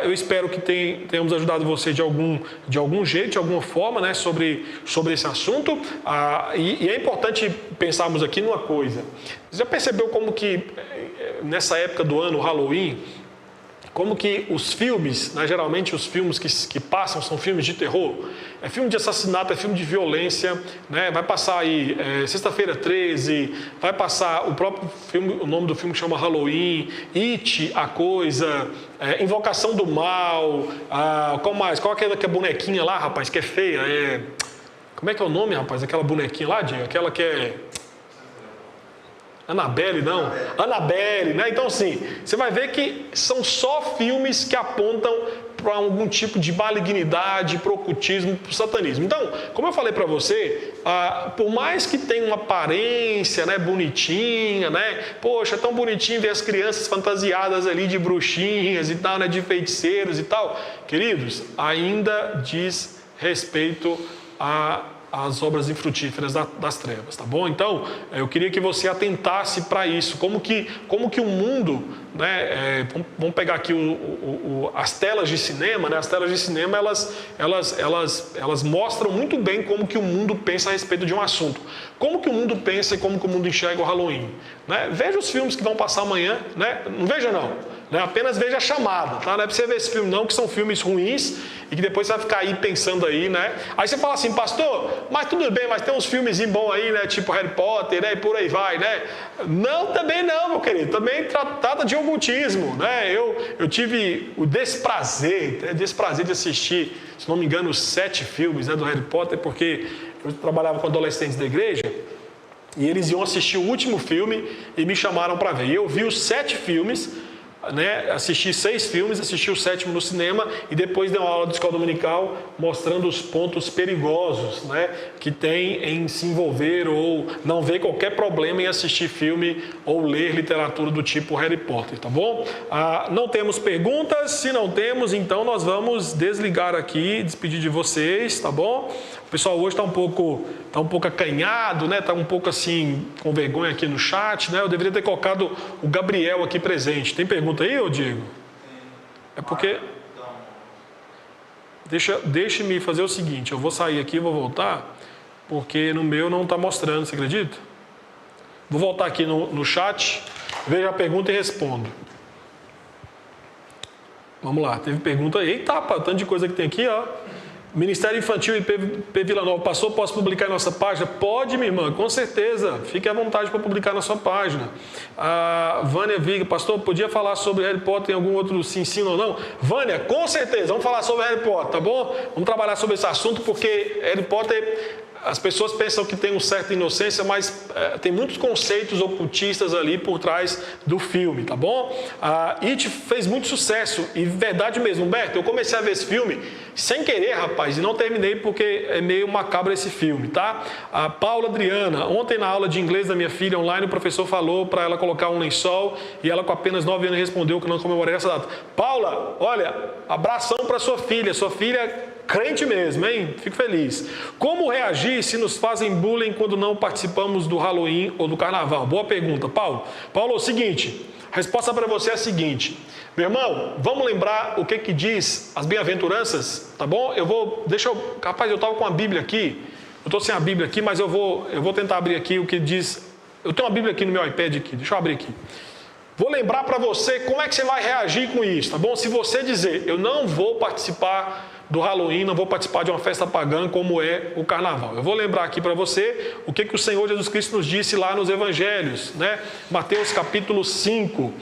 Eu espero que tenhamos ajudado você de algum jeito, de alguma forma, né, sobre esse assunto. E é importante pensarmos aqui numa coisa. Você já percebeu como que nessa época do ano, o Halloween, como que os filmes, né, geralmente os filmes que passam são filmes de terror? É filme de assassinato, é filme de violência, né? Vai passar aí Sexta-feira 13, vai passar o próprio filme, o nome do filme que chama Halloween, It, A Coisa, Invocação do Mal, qual mais? Qual é aquela bonequinha lá, rapaz, que é feia? Como é que é o nome, rapaz? Aquela bonequinha lá, Diego? Aquela que é... Annabelle, não? Annabelle, né? Então, assim, você vai ver que são só filmes que apontam para algum tipo de malignidade, para o ocultismo, para o satanismo. Então, como eu falei para você, por mais que tenha uma aparência, né, bonitinha, né? Poxa, é tão bonitinho ver as crianças fantasiadas ali de bruxinhas e tal, né, de feiticeiros e tal. Queridos, ainda diz respeito às obras infrutíferas das trevas, tá bom? Então, eu queria que você atentasse para isso, como que o mundo, né, vamos pegar aqui as telas de cinema, né? As telas de cinema, elas mostram muito bem como que o mundo pensa a respeito de um assunto. Como que o mundo pensa e como que o mundo enxerga o Halloween, né? Veja os filmes que vão passar amanhã, né? Não veja não, né? Apenas veja a chamada, tá? Não é para você ver esse filme não, que são filmes ruins e que depois você vai ficar aí pensando aí, né? Aí você fala assim: pastor, mas tudo bem, mas tem uns filmes bons aí, né? Tipo Harry Potter, né? E por aí vai, né? Não, também não, meu querido. Também trata de ocultismo, né? Eu tive o desprazer de assistir, se não me engano, os 7 filmes, né, do Harry Potter, porque eu trabalhava com adolescentes da igreja e eles iam assistir o último filme e me chamaram para ver. E eu vi os 7 filmes, né, assisti 6 filmes, assisti o 7º no cinema e depois dei uma aula de escola dominical mostrando os pontos perigosos, né, que tem em se envolver ou não ver qualquer problema em assistir filme ou ler literatura do tipo Harry Potter, tá bom? Não temos perguntas. Se não temos, então nós vamos desligar aqui, despedir de vocês, tá bom? O pessoal hoje está um pouco acanhado, né? Está um pouco assim, com vergonha aqui no chat, né? Eu deveria ter colocado o Gabriel aqui presente. Tem pergunta aí, ô Diego? É porque... Deixe-me fazer o seguinte, eu vou sair aqui e vou voltar, porque no meu não está mostrando, você acredita? Vou voltar aqui no chat, vejo a pergunta e respondo. Vamos lá, teve pergunta. Eita, pá, tanto de coisa que tem aqui, ó. Ministério Infantil IP Vila Nova passou, posso publicar em nossa página? Pode, minha irmã, com certeza. Fique à vontade para publicar na sua página. A Vânia Viga, pastor, podia falar sobre Harry Potter em algum outro se ensina ou não? Vânia, com certeza, vamos falar sobre Harry Potter, tá bom? Vamos trabalhar sobre esse assunto, porque Harry Potter... As pessoas pensam que tem uma certa inocência, mas tem muitos conceitos ocultistas ali por trás do filme, tá bom? It fez muito sucesso, e verdade mesmo, Humberto, eu comecei a ver esse filme sem querer, rapaz, e não terminei porque é meio macabro esse filme, tá? A Paula Adriana, ontem na aula de inglês da minha filha online, o professor falou para ela colocar um lençol, e ela com apenas 9 anos respondeu que não comemorei essa data. Paula, olha, abração para sua filha crente mesmo, hein? Fico feliz. Como reagir se nos fazem bullying quando não participamos do Halloween ou do Carnaval? Boa pergunta, Paulo. Paulo, é o seguinte, a resposta para você é a seguinte. Meu irmão, vamos lembrar o que diz as bem-aventuranças, tá bom? Rapaz, eu estava com a Bíblia aqui, eu estou sem a Bíblia aqui, mas eu vou tentar abrir aqui o que diz. Eu tenho uma Bíblia aqui no meu iPad aqui, deixa eu abrir aqui. Vou lembrar para você como é que você vai reagir com isso, tá bom? Se você dizer, eu não vou participar do Halloween, não vou participar de uma festa pagã como é o Carnaval. Eu vou lembrar aqui para você o que o Senhor Jesus Cristo nos disse lá nos Evangelhos, né? Mateus capítulo 5,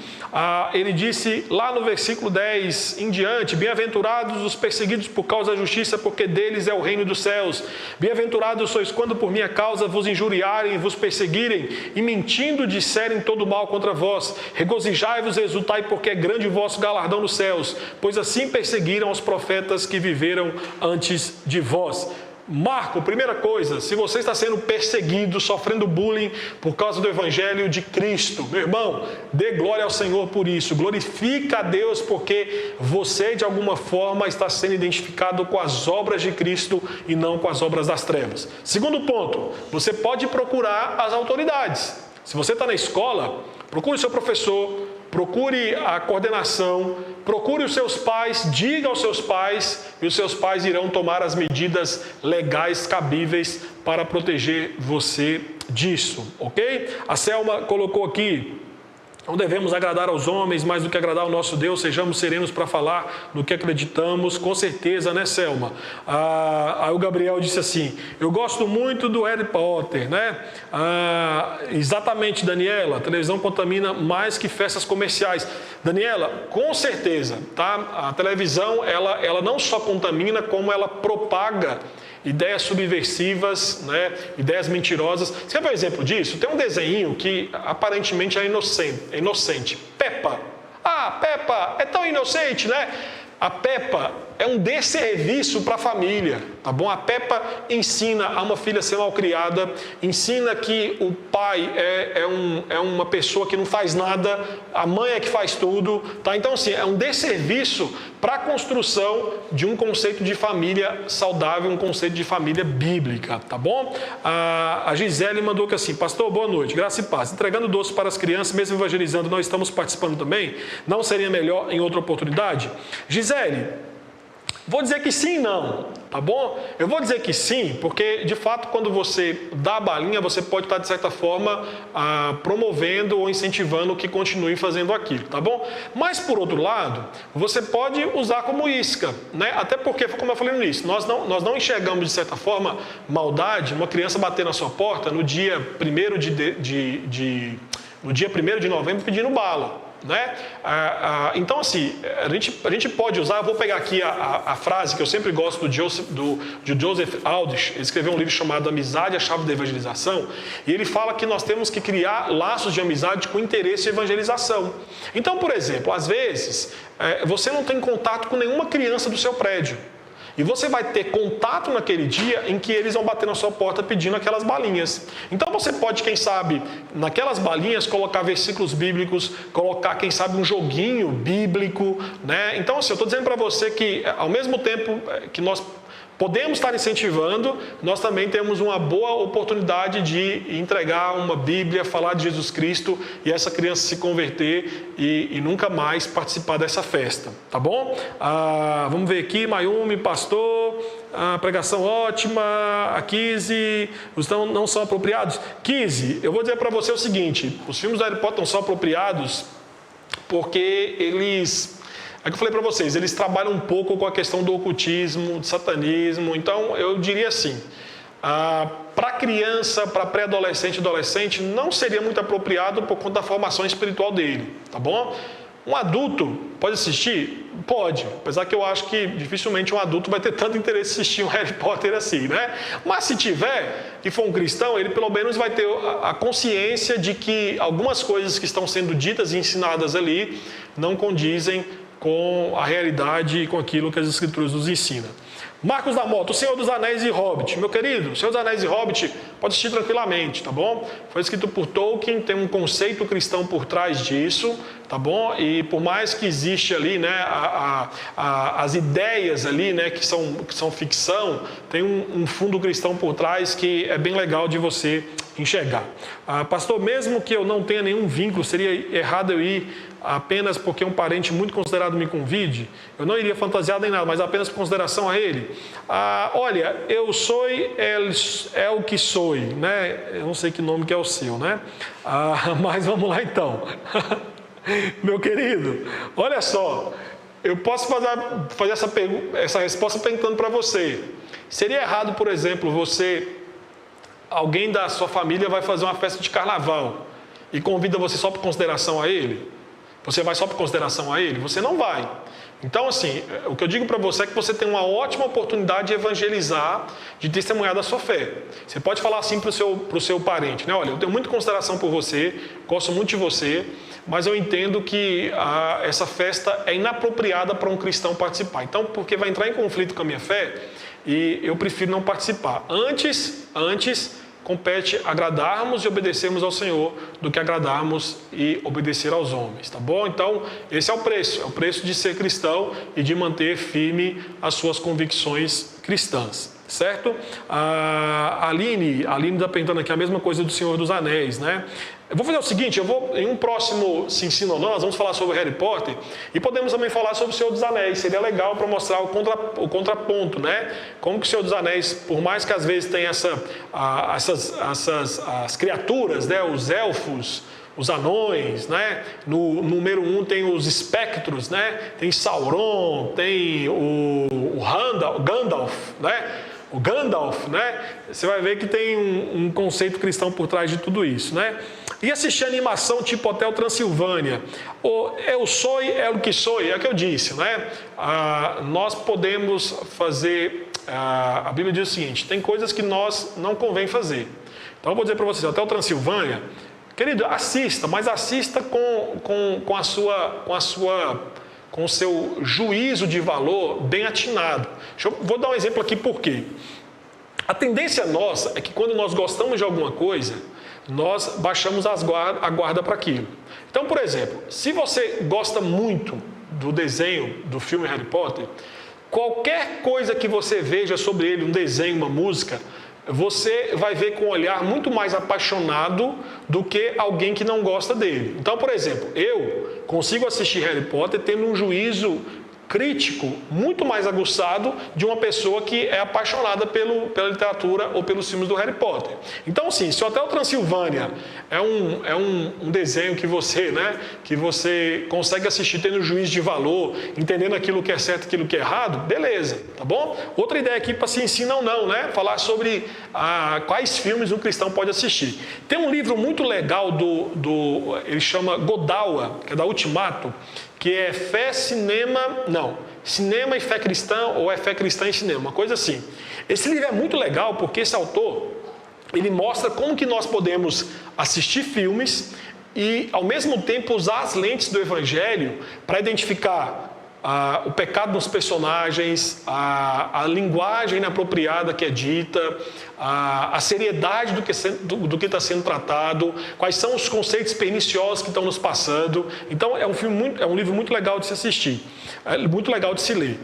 ele disse lá no versículo 10 em diante, bem-aventurados os perseguidos por causa da justiça, porque deles é o reino dos céus. Bem-aventurados sois quando por minha causa vos injuriarem, vos perseguirem e mentindo disserem todo mal contra vós. Regozijai-vos e exultai, porque é grande o vosso galardão nos céus, pois assim perseguiram os profetas que viveram antes de vós. Marco, primeira coisa, se você está sendo perseguido, sofrendo bullying por causa do Evangelho de Cristo, meu irmão, dê glória ao Senhor por isso, glorifica a Deus porque você de alguma forma está sendo identificado com as obras de Cristo e não com as obras das trevas. Segundo ponto, você pode procurar as autoridades. Se você está na escola, procure o seu professor, procure a coordenação, procure os seus pais, diga aos seus pais, e os seus pais irão tomar as medidas legais cabíveis para proteger você disso, ok? A Selma colocou aqui, não devemos agradar aos homens mais do que agradar ao nosso Deus, sejamos serenos para falar do que acreditamos, com certeza, né, Selma? Aí o Gabriel disse assim, eu gosto muito do Harry Potter, né? Exatamente, Daniela, a televisão contamina mais que festas comerciais. Daniela, com certeza, tá? A televisão, ela não só contamina, como ela propaga ideias subversivas, né? Ideias mentirosas. Você quer ver um exemplo disso? Tem um desenho que aparentemente é inocente. Peppa. Peppa é tão inocente, né? A Peppa é um desserviço para a família, tá bom? A Peppa ensina a uma filha a ser malcriada, ensina que o pai é uma pessoa que não faz nada, a mãe é que faz tudo, tá? Então, assim, é um desserviço para a construção de um conceito de família saudável, um conceito de família bíblica, tá bom? A Gisele mandou que assim, pastor, boa noite, graça e paz. Entregando doce para as crianças, mesmo evangelizando, nós estamos participando também? Não seria melhor em outra oportunidade? Gisele, vou dizer que sim e não, tá bom? Eu vou dizer que sim, porque de fato quando você dá a balinha, você pode estar de certa forma promovendo ou incentivando que continue fazendo aquilo, tá bom? Mas por outro lado, você pode usar como isca, né? Até porque, como eu falei no início, nós não enxergamos de certa forma maldade, uma criança bater na sua porta no dia 1º de novembro pedindo bala. Né? Então assim, a gente pode usar, eu vou pegar aqui a frase que eu sempre gosto de Joseph Aldrich. Ele escreveu um livro chamado Amizade, a Chave da Evangelização, e ele fala que nós temos que criar laços de amizade com interesse de evangelização. Então, por exemplo, às vezes você não tem contato com nenhuma criança do seu prédio, e você vai ter contato naquele dia em que eles vão bater na sua porta pedindo aquelas balinhas. Então você pode, quem sabe, naquelas balinhas colocar versículos bíblicos, colocar, quem sabe, um joguinho bíblico, né? Então assim, eu estou dizendo para você que ao mesmo tempo que nós podemos estar incentivando, nós também temos uma boa oportunidade de entregar uma Bíblia, falar de Jesus Cristo e essa criança se converter e nunca mais participar dessa festa, tá bom? Vamos ver aqui, Mayumi, pastor, a pregação ótima, a Kizzy, os não são apropriados. Kizzy, eu vou dizer para você o seguinte, os filmes do Harry Potter não são apropriados porque eles... É que eu falei para vocês, eles trabalham um pouco com a questão do ocultismo, do satanismo. Então, eu diria assim, para criança, para pré-adolescente e adolescente, não seria muito apropriado por conta da formação espiritual dele, tá bom? Um adulto pode assistir? Pode, apesar que eu acho que dificilmente um adulto vai ter tanto interesse em assistir um Harry Potter assim, né? Mas se tiver e for um cristão, ele pelo menos vai ter a consciência de que algumas coisas que estão sendo ditas e ensinadas ali não condizem com a realidade e com aquilo que as Escrituras nos ensinam. Marcos da Mota, O Senhor dos Anéis e Hobbit. Meu querido, O Senhor dos Anéis e Hobbit pode assistir tranquilamente, tá bom? Foi escrito por Tolkien, tem um conceito cristão por trás disso, tá bom? E por mais que existe ali, né, as ideias ali, né, que são ficção, tem um fundo cristão por trás que é bem legal de você enxergar. Pastor, mesmo que eu não tenha nenhum vínculo, seria errado eu ir apenas porque um parente muito considerado me convide? Eu não iria fantasiado nem nada, mas apenas por consideração a ele. Olha, eu sou é o que sou, né? Eu não sei que nome que é o seu, né? Mas vamos lá então. Meu querido, olha só, eu posso fazer essa resposta perguntando para você. Seria errado, por exemplo, alguém da sua família vai fazer uma festa de carnaval e convida você só por consideração a ele? Você vai só por consideração a ele? Você não vai. Então, assim, o que eu digo para você é que você tem uma ótima oportunidade de evangelizar, de testemunhar da sua fé. Você pode falar assim para o seu parente, né? Olha, eu tenho muita consideração por você, gosto muito de você, mas eu entendo que essa festa é inapropriada para um cristão participar. Então, porque vai entrar em conflito com a minha fé, e eu prefiro não participar. Antes compete agradarmos e obedecermos ao Senhor do que agradarmos e obedecer aos homens, tá bom? Então, esse é o preço de ser cristão e de manter firme as suas convicções cristãs, certo? A Aline está perguntando aqui a mesma coisa do Senhor dos Anéis, né? Eu vou fazer o seguinte, em um próximo Se Ensina ou Não, nós vamos falar sobre Harry Potter e podemos também falar sobre o Senhor dos Anéis. Seria legal para mostrar o contraponto, né? Como que o Senhor dos Anéis, por mais que às vezes tenha as criaturas, né? Os elfos, os anões, né? No número 1 tem os espectros, né? Tem Sauron, tem o Gandalf, né? O Gandalf, né? Você vai ver que tem um conceito cristão por trás de tudo isso, né? E assistir animação tipo Hotel Transilvânia, ou Eu Sou, é o que sou, é o que eu disse, né? Nós podemos fazer, a Bíblia diz o seguinte, tem coisas que nós não convém fazer. Então eu vou dizer para vocês, Hotel Transilvânia, querido, assista, mas assista com o seu juízo de valor bem atinado. Vou dar um exemplo aqui por quê. A tendência nossa é que quando nós gostamos de alguma coisa, nós baixamos a guarda para aquilo. Então, por exemplo, se você gosta muito do desenho do filme Harry Potter, qualquer coisa que você veja sobre ele, um desenho, uma música, você vai ver com um olhar muito mais apaixonado do que alguém que não gosta dele. Então, por exemplo, eu consigo assistir Harry Potter tendo um juízo crítico muito mais aguçado de uma pessoa que é apaixonada pela literatura ou pelos filmes do Harry Potter. Então, sim, se o Hotel Transilvânia é um desenho que você consegue assistir tendo juízo de valor, entendendo aquilo que é certo e aquilo que é errado, beleza, tá bom? Outra ideia aqui para Se Ensina ou Não, né? Falar sobre quais filmes um cristão pode assistir. Tem um livro muito legal ele chama Godawa, que é da Ultimato, que é Cinema e Fé Cristã, ou é Fé Cristã e Cinema, uma coisa assim. Esse livro é muito legal porque esse autor, ele mostra como que nós podemos assistir filmes e, ao mesmo tempo, usar as lentes do Evangelho para identificar o pecado dos personagens, a linguagem inapropriada que é dita, a seriedade do que está sendo tratado, quais são os conceitos perniciosos que estão nos passando. Então é um livro muito legal de se assistir, muito legal de se ler.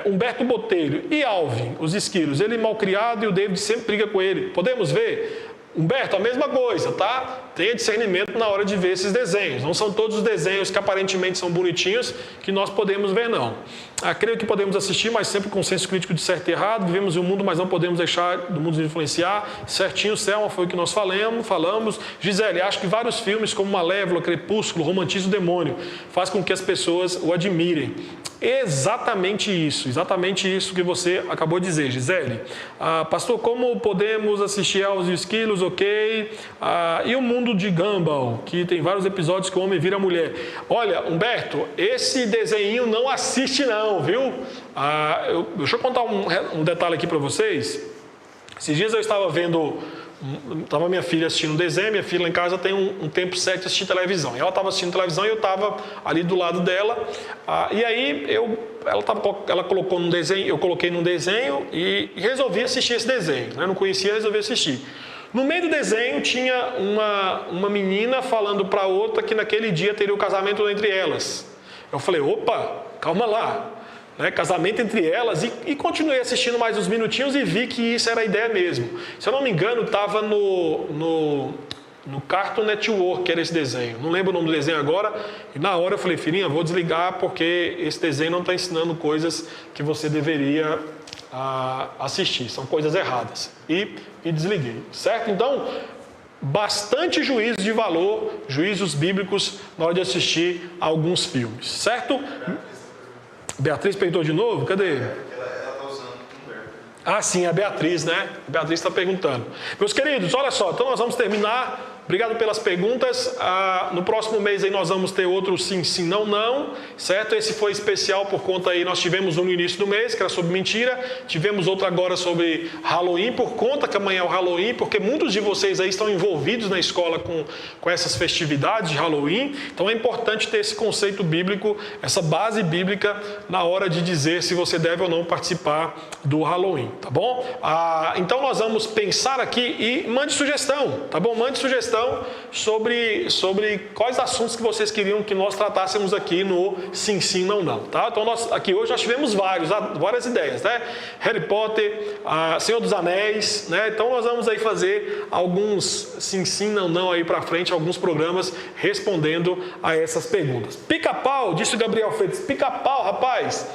Humberto Botelho e Alvin, os esquilos, ele malcriado e o David sempre briga com ele. Podemos ver? Humberto, a mesma coisa, tá? Tenha discernimento na hora de ver esses desenhos. Não são todos os desenhos que aparentemente são bonitinhos que nós podemos ver, não. Creio que podemos assistir, mas sempre com senso crítico de certo e errado. Vivemos em um mundo, mas não podemos deixar do mundo nos influenciar. Certinho, Selma, foi o que nós falamos. Gisele, acho que vários filmes como Malévola, Crepúsculo, Romantiza o Demônio, faz com que as pessoas o admirem. Exatamente isso que você acabou de dizer, Gisele. Pastor, como podemos assistir aos esquilos, ok? E o mundo de Gumball, que tem vários episódios que o homem vira mulher. Olha, Humberto, esse desenho não assiste não, viu? Deixa eu contar um detalhe aqui para vocês. Esses dias eu estava vendo... Estava minha filha assistindo um desenho. Minha filha lá em casa tem um tempo certo de assistir televisão. E ela estava assistindo televisão e eu estava ali do lado dela. E aí ela colocou num desenho, eu coloquei num desenho e resolvi assistir esse desenho. Né? Não conhecia, resolvi assistir. No meio do desenho tinha uma menina falando para outra que naquele dia teria o casamento entre elas. Eu falei, opa, calma lá. Casamento entre elas, e continuei assistindo mais uns minutinhos e vi que isso era a ideia mesmo. Se eu não me engano, estava no Cartoon Network, que era esse desenho. Não lembro o nome do desenho agora, e na hora eu falei, filhinha, vou desligar porque esse desenho não está ensinando coisas que você deveria assistir, são coisas erradas. E desliguei, certo? Então, bastante juízo de valor, juízos bíblicos na hora de assistir a alguns filmes, certo? Beatriz perguntou de novo? Cadê? Ela está usando Humberto. Sim, a Beatriz, né? A Beatriz está perguntando. Meus queridos, olha só, então nós vamos terminar. Obrigado pelas perguntas. No próximo mês aí nós vamos ter outro sim, sim, não, não, certo? Esse foi especial por conta aí, nós tivemos um no início do mês, que era sobre mentira, tivemos outro agora sobre Halloween, por conta que amanhã é o Halloween, porque muitos de vocês aí estão envolvidos na escola com essas festividades de Halloween, então é importante ter esse conceito bíblico, essa base bíblica na hora de dizer se você deve ou não participar do Halloween, tá bom? Então nós vamos pensar aqui e mande sugestão, tá bom? Mande sugestão sobre quais assuntos que vocês queriam que nós tratássemos aqui no Sim, Sim, Não, Não, tá? Então aqui hoje nós tivemos várias ideias, né? Harry Potter, Senhor dos Anéis, né? Então nós vamos aí fazer alguns Sim, Sim, Não, Não aí pra frente, alguns programas respondendo a essas perguntas. Pica-pau, disse o Gabriel Freitas, pica-pau, rapaz,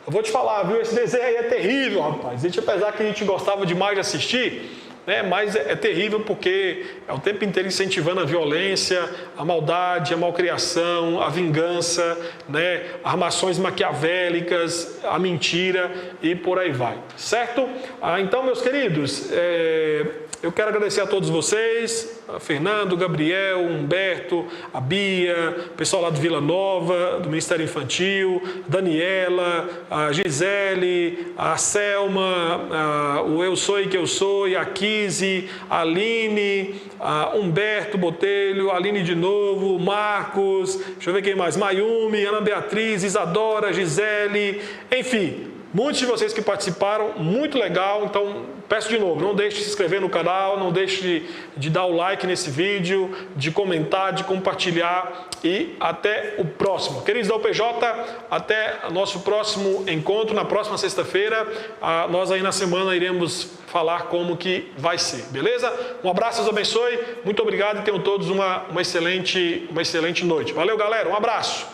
eu vou te falar, viu? Esse desenho aí é terrível, rapaz. Apesar que a gente gostava demais de assistir, mas é terrível porque é o tempo inteiro incentivando a violência, a maldade, a malcriação, a vingança, armações maquiavélicas, a mentira e por aí vai, certo? Então, meus queridos, eu quero agradecer a todos vocês, a Fernando, Gabriel, Humberto, a Bia, o pessoal lá do Vila Nova, do Ministério Infantil, Daniela, a Gisele, a Selma, o Eu Sou e Que Eu Sou, a Kise, a Aline, a Humberto Botelho, a Aline de novo, Marcos, deixa eu ver quem mais, Mayumi, Ana Beatriz, Isadora, Gisele, enfim, muitos de vocês que participaram, muito legal. Então, peço de novo, não deixe de se inscrever no canal, não deixe de dar o like nesse vídeo, de comentar, de compartilhar e até o próximo. Queridos da UPJ, até o nosso próximo encontro, na próxima sexta-feira. Nós aí na semana iremos falar como que vai ser, beleza? Um abraço, Deus abençoe, muito obrigado e tenham todos uma excelente noite. Valeu, galera, um abraço.